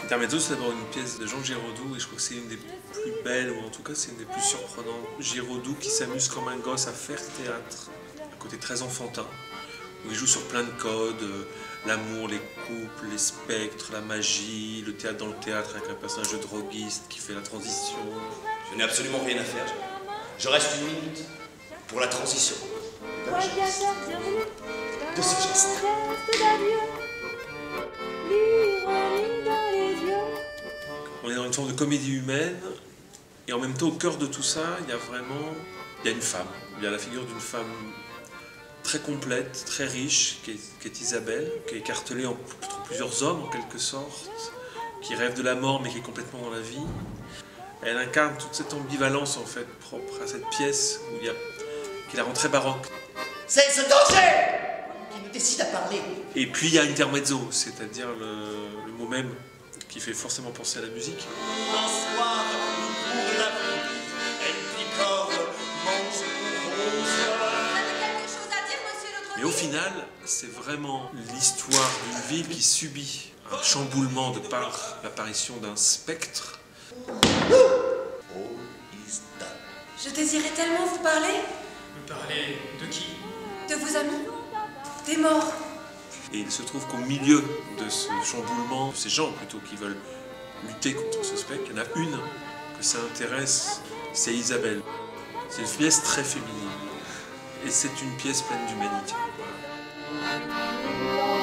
Intermezzo, c'est d'abord une pièce de Jean Giraudoux et je crois que c'est une des plus belles, ou en tout cas c'est une des plus surprenantes. Giraudoux qui s'amuse comme un gosse à faire théâtre, un côté très enfantin, où il joue sur plein de codes, l'amour, les couples, les spectres, la magie, le théâtre dans le théâtre avec un personnage de droguiste qui fait la transition. Je n'ai absolument rien à faire. Je reste une minute pour la transition. De ce geste. On est dans une forme de comédie humaine et en même temps au cœur de tout ça, il y a une femme. Il y a la figure d'une femme très complète, très riche, qui est Isabelle, qui est écartelée entre plusieurs hommes en quelque sorte, qui rêve de la mort mais qui est complètement dans la vie. Elle incarne toute cette ambivalence en fait propre à cette pièce qui la rend très baroque. C'est ce danger qui nous décide à parler. Et puis il y a intermezzo, c'est-à-dire le mot même qui fait forcément penser à la musique. Un soir, nous court la vie, elle picore, mange rose. Vous avez quelque chose à dire, monsieur le Mais au final, c'est vraiment l'histoire d'une ville qui subit un chamboulement de par l'apparition d'un spectre. Je désirais tellement vous parler. Me parler de qui? De vos amis. Des morts. Et il se trouve qu'au milieu de ce chamboulement, de ces gens plutôt qui veulent lutter contre ce spectre, il y en a une que ça intéresse, c'est Isabelle. C'est une pièce très féminine. Et c'est une pièce pleine d'humanité. Voilà.